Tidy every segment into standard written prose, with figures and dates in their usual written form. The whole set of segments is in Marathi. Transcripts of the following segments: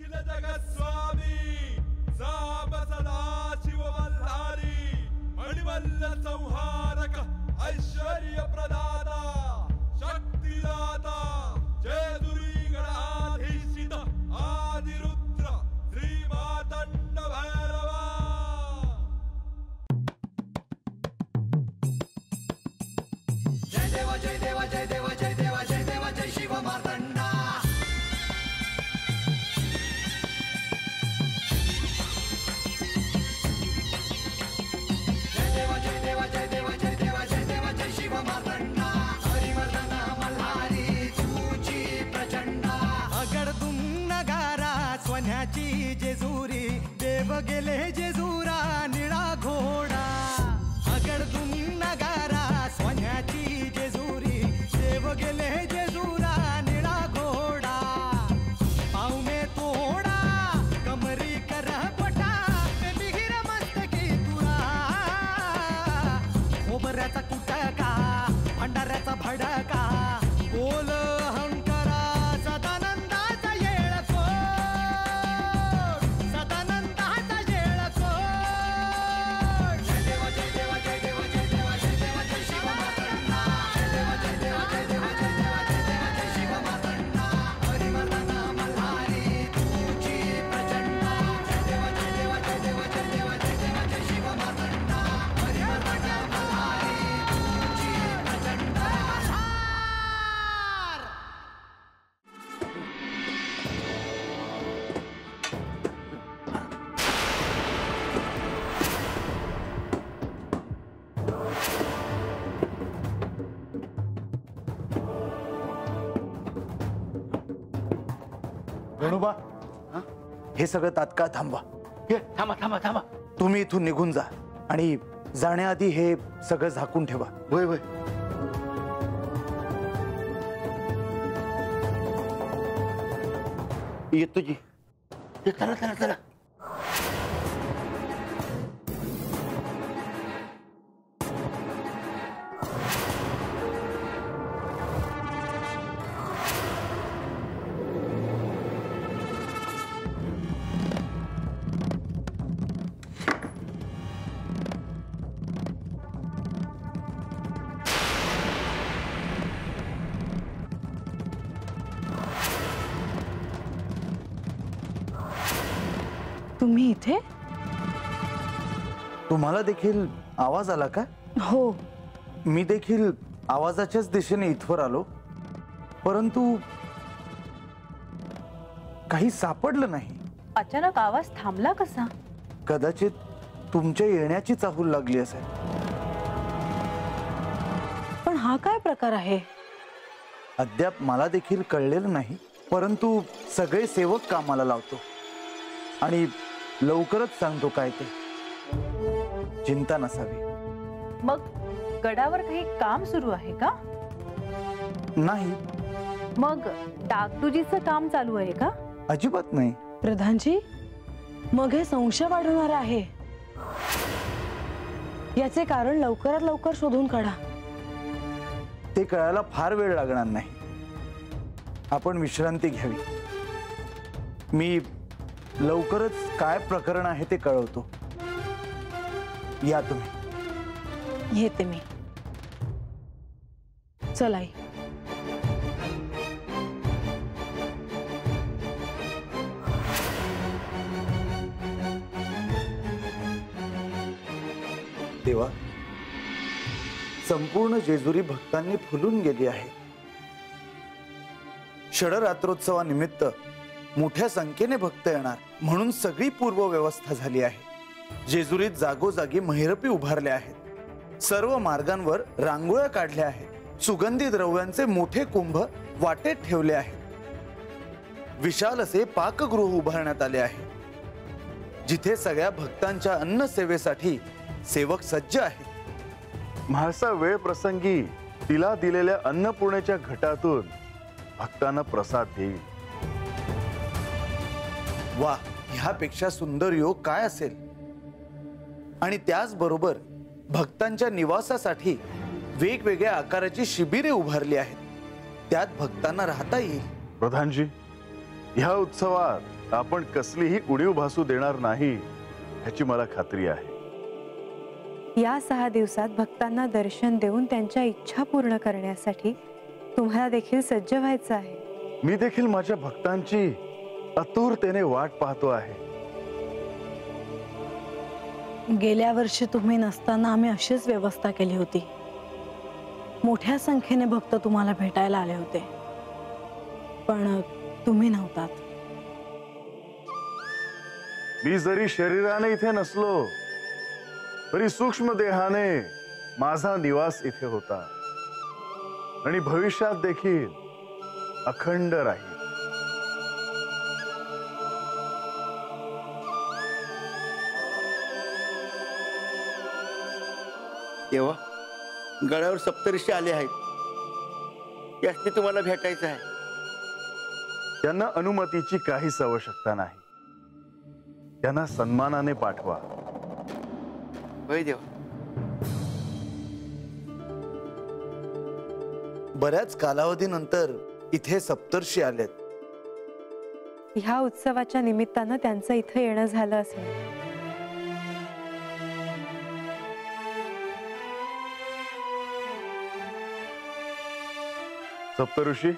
अखिल जगत स्वामी साब सदा शिव मल्हारी मणिमल्ल संहारक ऐश्वर्य प्रदाता शक्तिदाता जेजुरी गणाधीशित आदिरुद्र श्री मातंड भैरवा। जय देवा जय देवा जय देवा जय देवा जय देवा जय शिव मार्तंडा। जय देवा जय देवा जय देवा जय देवा जय देवा जय शिव मार्तंडा। हरिवर्धन मल्हारी तुझी प्रचंडा। अगडदुम नगारा सोन्याची जेजुरी देव गेले जेजुरा निळा घोडा। अगडदुम नगारा सोन्याची जेजुरी देव गेले जेजुरा निळा घोडा। पाव में तोडा कमरी कर पटा बिहिर मस्तकी तुरा। खोबऱ्याचा कुटका भंडाऱ्याचा भडका बोल अहंकारा सदानंदाचा येळकोट सदानंदाचा येळकोट। जय देवा जय देवा जय देवा जय देवा जय देवा जय शिव मार्तंडा। जय देवा जय देवा जय देवा जय देवा जय देवा जय शिव मार्तंडा। हरिवर्धन मल्हारी तुझी प्रचंडा। जय देवा जय देवा जय देवा जय देवा जय देवा जय शिव मार्तंडा। हरिवर्धन मल्हारी तुझी प्रचंडा। वेणुबा हे सगळं तात्काळ थांबवा। थांबा थांबा थांबा। तुम्ही इथून निघून जा आणि जाण्याआधी हे सगळं झाकून ठेवा। वय वय येतो जी। चला चला चला। तुम्ही इथे? तुम्हाला देखील आवाज आला का? हो, मी देखील आवाजाच्याच दिशेने इथवर आलो, परंतु काही सापडलं नाही। अचानक आवाज थांबला कसा? कदाचित तुमच्या येण्याची चाहूल लागली असेल। पण हा काय प्रकार आहे? अद्याप मला देखील कळलेलं नाही, परंतु सगळे सेवक कामाला लावतो आणि लवकरच सांगतो काय ते। चिंता नसावी। मग गडावर काही काम सुरू आहे का? नाही। मग डागडुजीचं काम चालू आहे का? अजिबात नाही। प्रधानजी, मग हे संशय वाढवणार आहे। याचे कारण लवकरात लवकर शोधून काढा। ते कळायला फार वेळ लागणार नाही। आपण विश्रांती घ्यावी। मी लवकरच काय प्रकरण आहे ते कळवतो। या तुम्ही। येते मी। चल आई। देवा, संपूर्ण जेजुरी भक्तांनी फुलून गेली आहे। षडरात्रोत्सवानिमित्त मोठ्या संख्येने भक्त येणार म्हणून सगळी पूर्व व्यवस्था झाली आहे। जेजुरीत जागोजागी महिरपी उभारल्या आहेत। सर्व मार्गांवर रांगोळ्या काढल्या आहेत। सुगंधी द्रव्यांचे मोठे कुंभ वाटेत ठेवले आहेत। विशाल असे पाकगृह उभारण्यात आले आहे, जिथे सगळ्या भक्तांच्या अन्न सेवेसाठी सेवक सज्ज आहेत। म्हाळसा वेळ प्रसंगी तिला दिलेल्या अन्नपूर्णेच्या घटातून भक्तांना प्रसाद देईल। वा, ह्यापेक्षा सुंदर योग काय असेल। आणि त्याचबरोबर भक्तांच्या निवासासाठी वेगवेगळ्या आकाराची शिबिरे उभारली आहेत। त्यात भक्तांना राहता येईल। प्रधानजी, ह्या उत्सवात आपण कसलीही उणीव भासू देणार नाही ह्याची मला खात्री आहे. या 6 दिवसात भक्तांना दर्शन देऊन त्यांच्या इच्छा पूर्ण करण्यासाठी तुम्हाला देखील सज्ज व्हायचं आहे. मी देखील माझ्या भक्तांची आतुरतेने वाट पाहतो आहे. गेल्या वर्षी तुम्ही नसताना आम्ही अशीच व्यवस्था केली होती. मोठ्या संख्येने भक्त तुम्हाला भेटायला आले होते, पण तुम्ही नव्हतात. मी जरी शरीराने इथे नसलो तरी सूक्ष्म देहाने माझा निवास इथे होता आणि भविष्यात देखील अखंड राहील. तेव्हा गळ्यावर सप्तऋषी आले आहेत, यासनी तुम्हाला भेटायचं आहे. त्यांना अनुमतीची काहीच आवश्यकता नाही. त्यांना सन्मानाने पाठवा. होय देवा. बऱ्याच कालावधीनंतर इथे सप्तर्षी आलेत. ह्या उत्सवाच्या निमित्तानं त्यांचं इथं येणं झालं असेल. सप्तऋषी,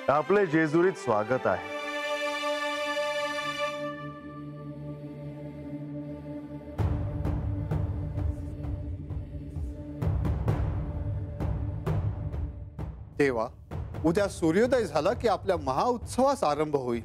आपले जेजुरीत स्वागत आहे. देवा, उद्या सूर्योदय झाला की आपल्या महाउत्सवास आरंभ होईल.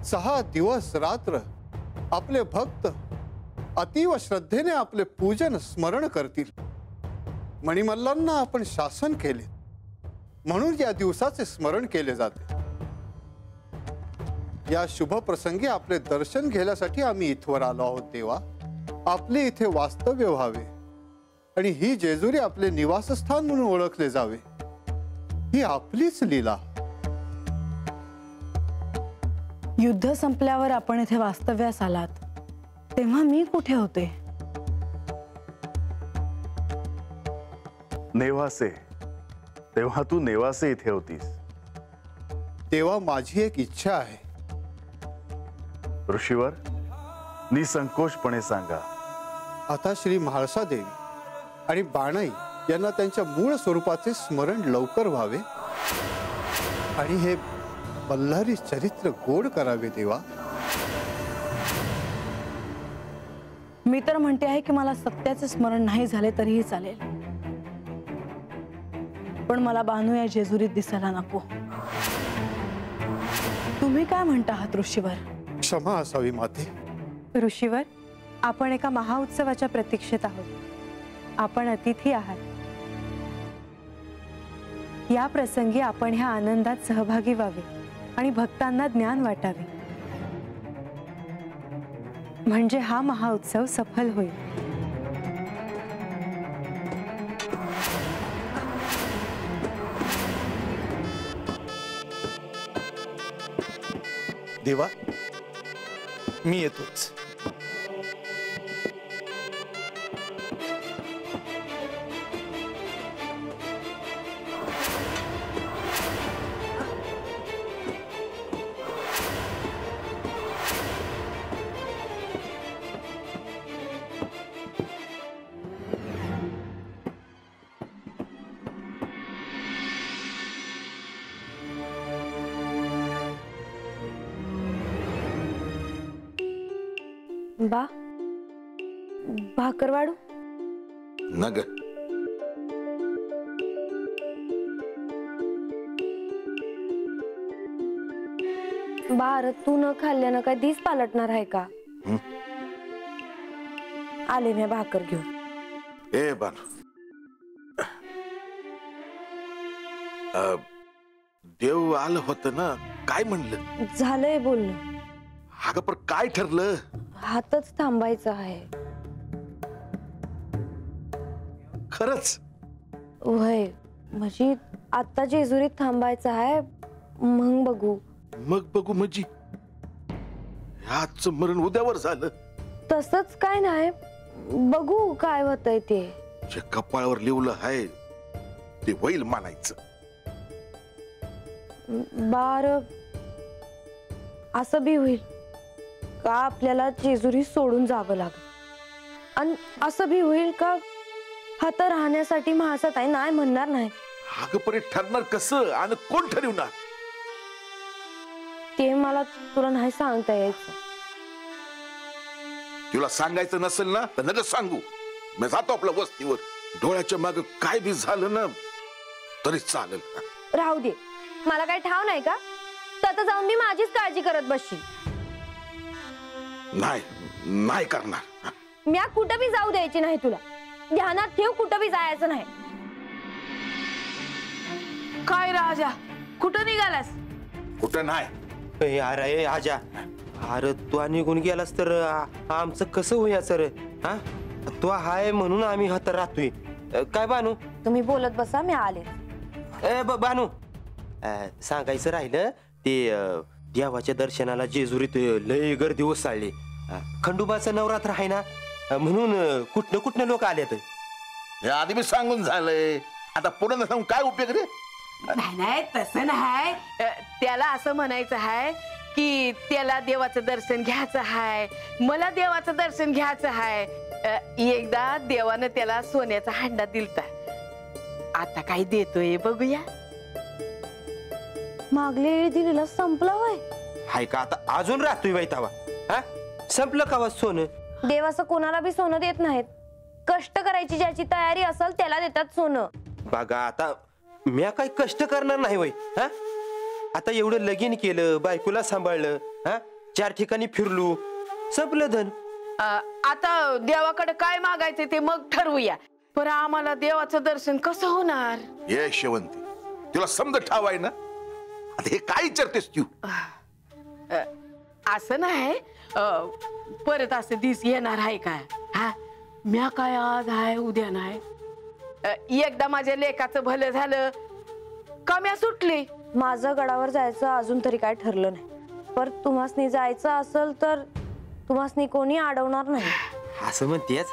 6 दिवस रात्र आपले भक्त अतीव श्रद्धेने आपले पूजन स्मरण करतील. मणिमल्लांना आपण शासन केले म्हणून या दिवसाचे स्मरण केले जाते. या शुभ प्रसंगी आपले दर्शन घेण्यासाठी आम्ही इथवर आलो आहोत. देवा, आपले इथे वास्तव्य व्हावे आणि ही जेजुरी आपले निवासस्थान म्हणून ओळखले जावे, ही आपलीच लीला. युद्ध संपल्यावर आपण इथे वास्तव्यास आलात तेव्हा मी कुठे होते? नेवासे. तेव्हा तू नेवासे इथे होतीस. तेव्हा माझी एक इच्छा आहे. ऋषीवर, निसंकोचपणे सांगा. आता श्री म्हाळसा देवी आणि बाणाई यांना त्यांच्या मूळ स्वरूपाचे स्मरण लवकर व्हावे आणि हे बल्हारी चरित्र गोड करावे. देवा, मी तर म्हणते आहे की मला सत्याचे स्मरण नाही झाले तरीही चालेल, पण मला बानू या जेजुरीत दिसायला नको. तुम्ही काय म्हणता आहात ऋषीवर? क्षमा असावी माते. ऋषीवर, आपण एका महाउत्सवाच्या प्रतीक्षेत आहोत. आपण अतिथी आहात. या प्रसंगी आपण ह्या आनंदात सहभागी व्हावे आणि भक्तांना ज्ञान वाटावे, म्हणजे हा महाउत्सव सफल होईल. देवा, मी येतोच. बा, भाकर वाढू? नग बार, तू न खाल्ल्यानं काय दिस पालटणार आहे का? आले मी भाकर घेऊन. ए बान, देव आलं होतं ना, काय म्हणलं? झालंय बोलणं. अगं पण काय ठरलं? हातच थांबायचा आहे. खरंच? वय, म्हणजे आता जेजुरीत थांबायचं आहे, मग बघू. मग बघू म्हणजे आजचं मरण उद्यावर झालं? तसंच काय नाही, बघू काय होतंय ते. जे कपाळावर लिवलं आहे ते होईल म्हणायचं. बार, असं बी होईल का आपल्याला जेजुरी सोडून जावं लागेल, आणि असं बी होईल का हात राहण्यासाठी महासात आहे नाही म्हणणार नाही. अगं पण ठरणार कसं आणि कोण ठरवणार ते मला तुला नाही सांगता यायचं. तुला सांगायचं नसेल ना तर नका सांगू. मी जातो आपल्या वस्तीवर. डोळ्याच्या माग काय बी झालं ना तरी चालेल. राहू दे, मला काय ठाव नाही का? तर जाऊन मी माझीच काळजी करत बसशील. नाही नाही करणार. मी कुठं बी जाऊ द्यायची नाही तुला. ध्यानात ठेव, कुठं बी जायचं नाही. काय राजा, कुठं निघालास? कुठं नाही. अरे आजा, अरे तू निघून गेलास तर आमचं कसं होया सर? हा, तू हाय म्हणून आम्ही हात राहतोय. काय बानू? तुम्ही बोलत बसा, मी आले. बानू, सांगायचं राहिलं ते देवाच्या दर्शनाला जेजुरीत लय गर्दी ओसाळली. खंडोबाचं नवरात्र आहे ना, म्हणून कुठनं लोक आलेत. हे आधी मी सांगून झालंय, आता पुढे न सांगून काय उपयोग रे? नाही तसं नाही. त्याला असं म्हणायचं आहे की त्याला देवाचं दर्शन घ्यायचं आहे, मला देवाचं दर्शन घ्यायचं आहे. एकदा देवानं त्याला सोन्याचा हांडा दिलता, आता काय देतोय बघूया. मागल्या वेळी दिलेला संपला होय. हाय का आता अजून राहतोय बाई तवा? हा, संपलं का सोनं? देव असं कोणाला बी सोनं देत नाहीत. कष्ट करायची ज्याची तयारी असेल त्याला देतात सोनं. बघा आता मी काय कष्ट करणार नाही वय. हा, आता एवढं लगीन केलं, बायकोला सांभाळलं, हा, 4 ठिकाणी फिरलो, संपलं धन. आता देवाकडे काय मागायचं ते मग ठरवूया. पण आम्हाला देवाचं दर्शन कसं होणार? ये शेवंती, तुला समज ठाव आहे ना? आता हे काय विचारतेस तू? असं नाही, परत असं दिस येणार आहे काय? हा, म्या काय आज आहे उद्या नाही. एकदा माझ्या लेकाचं भलं झालं का म्या सुटली. माझं गडावर जायचं अजून तरी काय ठरलं नाही. पर तुम्हासनी जायचं असेल तर तुम्हासनी कोणी अडवणार नाही. असं म्हणतेस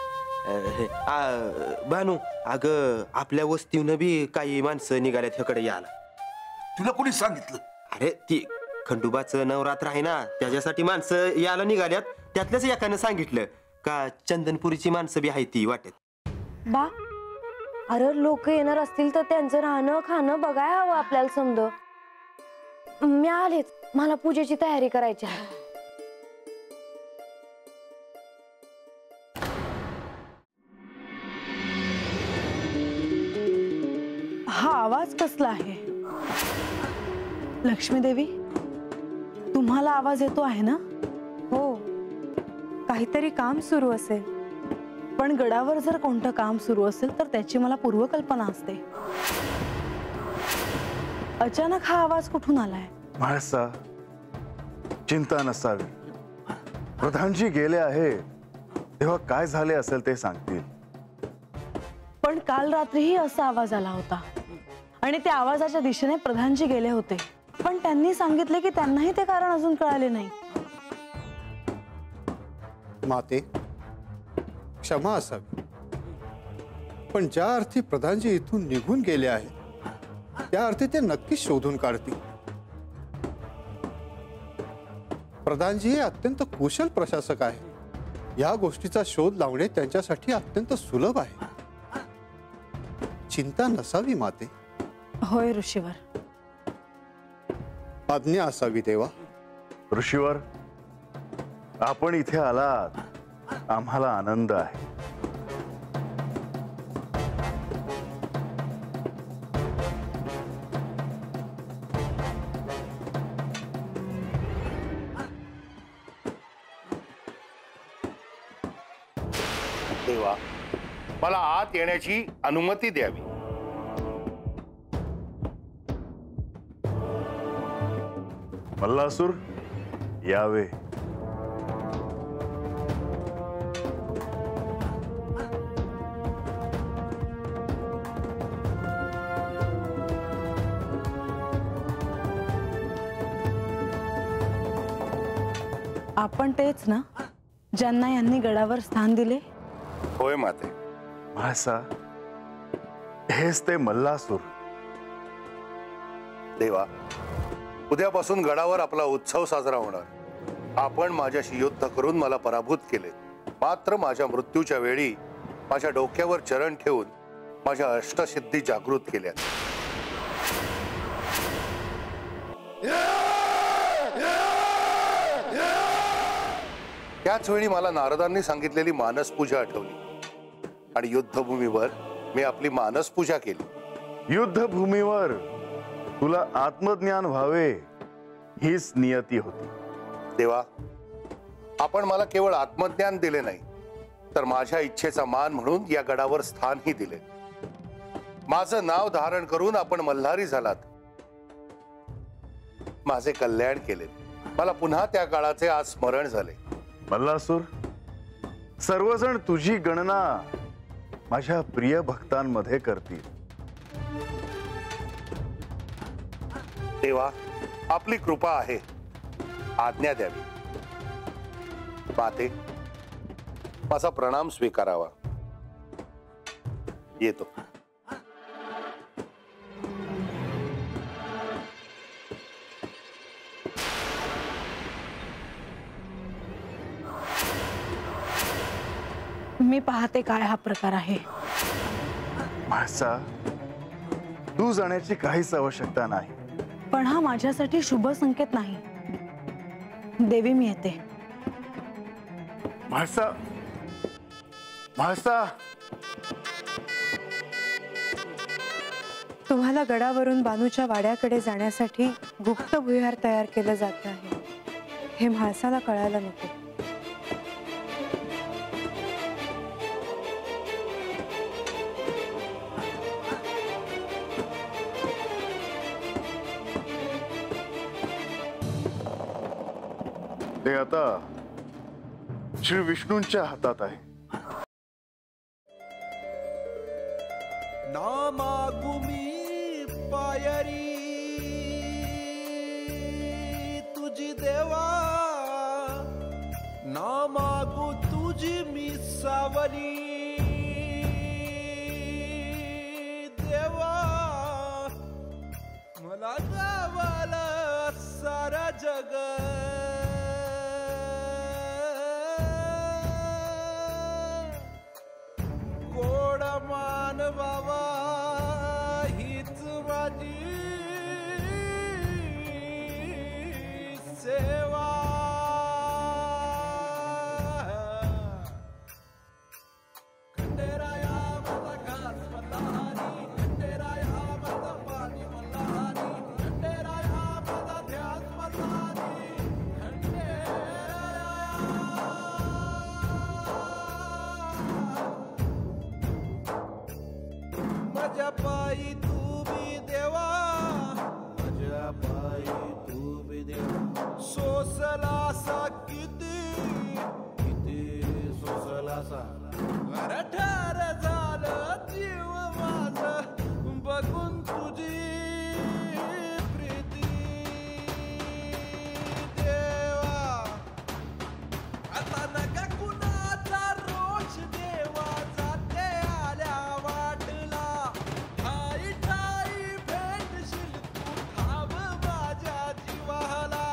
बानू? अगं आपल्या वस्तीनं बी काही माणसं निघाल्यात ह्याकडे यायला. तुला कोणी सांगितलं? अरे ती खंडोबाचं नवरात्र आहे ना, त्याच्यासाठी माणसं यायला निघाल्यात. त्यातल्याच एकानं सांगितलं का चंदनपुरीची माणसं बी आहे ती वाटत. बा, अरे लोक येणार असतील तर त्यांचं राहणं खाणं बघाय हवं आपल्याला. समज मी आलेच, मला पूजेची तयारी करायची आहे. हा आवाज कसला आहे? लक्ष्मी देवी, तुम्हाला आवाज येतो आहे ना? हो, काहीतरी काम सुरू असेल. पण गडावर जर कोणतं काम सुरू असेल तर त्याची मला पूर्वकल्पना असते. अचानक हा आवाज कुठून आलाय? म्हाळसा, चिंता नसावी. प्रधानजी गेले आहे तेव्हा काय झाले असेल ते सांगतील. पण काल रात्रीही असा आवाज आला होता आणि त्या आवाजाच्या दिशेने प्रधानजी गेले होते. पण त्यांनी सांगितले की त्यांनाही ते कारण अजून कळाले नाही. माते, क्षमा असावी, पण ज्या अर्थी प्रधानजी इथून निघून गेले आहेत त्या अर्थी ते नक्कीच शोधून काढतील. प्रधानजी हे अत्यंत कुशल प्रशासक आहे. या गोष्टीचा शोध लावणे त्यांच्यासाठी अत्यंत सुलभ आहे. चिंता नसावी माते. होय ऋषीवर. आज्ञा असावी देवा. ऋषीवर, आपण इथे आलात, आम्हाला आनंद आहे. देवा, मला आत येण्याची अनुमती द्यावी. मल्लासूर, यावे. आपण तेच ना ज्यांना यांनी गडावर स्थान दिले? होय माते. म्हाळसा, हेच ते मल्लासूर. देवा, उद्यापासून गडावर आपला उत्सव साजरा होणार. आपण माझ्याशी युद्ध करून मला पराभूत केले, मात्र माझ्या मृत्यूच्या वेळी माझ्या डोक्यावर चरण ठेवून माझ्या अष्टसिद्धी जागृत केल्या. त्याच वेळी मला नारदांनी सांगितलेली मानस पूजा आठवली आणि युद्धभूमीवर मी आपली मानस पूजा केली. युद्धभूमीवर तुला आत्मज्ञान व्हावे हीच नियती होती. देवा, आपण मला केवळ आत्मज्ञान दिले नाही, तर माझ्या इच्छेचा मान म्हणून या गडावर स्थानही दिले. माझं नाव धारण करून आपण मल्हारी झालात, माझे कल्याण केले. मला पुन्हा त्या काळाचे आज स्मरण झाले. मल्लासूर, सर्वजण तुझी गणना माझ्या प्रिय भक्तांमध्ये करतील. देवा, आपली कृपा आहे, आज्ञा द्यावी. माते, माझा प्रणाम स्वीकारावा. येतो. मी पाहते काय हा प्रकार आहे. म्हाळसा, तू जाण्याची काहीच आवश्यकता नाही. पण हा माझ्यासाठी शुभ संकेत नाही. देवी, मी येते. म्हाळसा, म्हाळसा, तुम्हाला गडावरून बानूच्या वाड्याकडे जाण्यासाठी गुप्त भुयार तयार केलं जात आहे, हे म्हाळसाला कळायला नको. ते आता श्री विष्णूंच्या हातात आहे. नामागुमी पायरी तुझी देवा, नामागू तुझी मी सावली देवा. मला गावाला सारा जग गोड मान बाबा हीच माझी सेवा. खंडेराया माझा घास मल्हारी, खंडेराया माझा पाणी मल्हारी, खंडेराया माझा ध्यास मल्हारी, माझ्या पायी तू बी देवा, माझ्या पायी तू बी देवा. सोसलासा किती किती सोसलासा, ठार झालं जीव माझं बघून तुझी प्रीती देवा. आता नका कुणाचा रोष देवा, जाते आल्या वाटला ठाई ठाई भेटशील तू ठाव माझ्या जीवाला.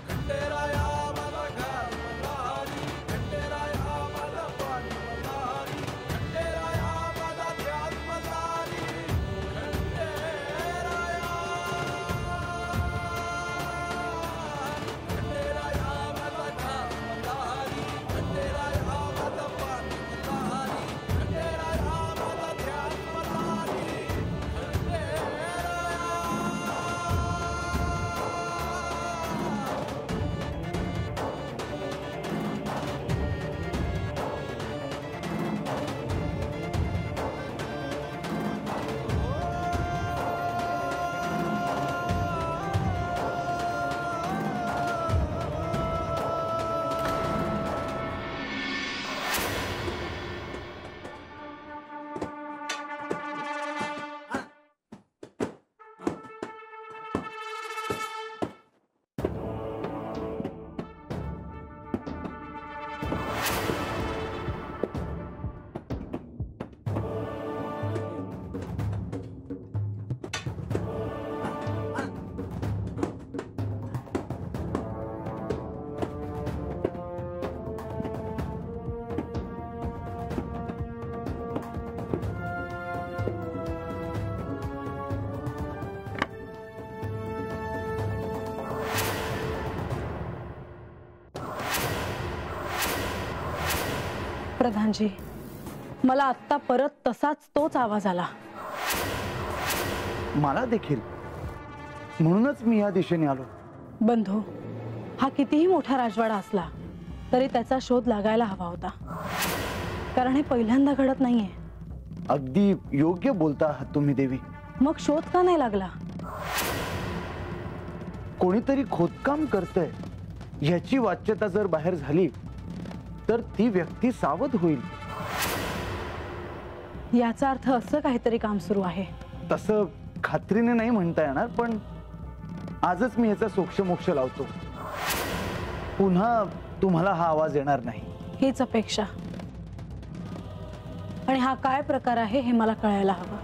खंडेराया मला घाल मल्हारी, खंडेराया मला पाणी मल्हारी, खंडेराया मला ध्यास मल्हारी, खंडेराया प्रधानजी, मला आत्ता परत तोच आवाज आला. मला देखील, म्हणूनच मी या दिशेने आलो. बंधू, हा कितीही मोठा राजवाडा असला तरी त्याचा शोध लागायला हवा होता, कारण हे पहिल्यांदा घडत नाहीये. अगदी योग्य बोलता आहात तुम्ही देवी. मग शोध का नाही लागला? कोणीतरी खोदकाम करतंय याची वाच्यता जर बाहेर झाली तर ती व्यक्ती सावध होईल. याचा अर्थ असं काहीतरी काम सुरू आहे. तसं खात्रीने नाही म्हणता येणार, पण आजच मी याचा सोक्षमोक्ष लावतो. पुन्हा तुम्हाला हा आवाज येणार नाही हीच अपेक्षा. आणि हा काय प्रकार आहे हे मला कळायला हवं.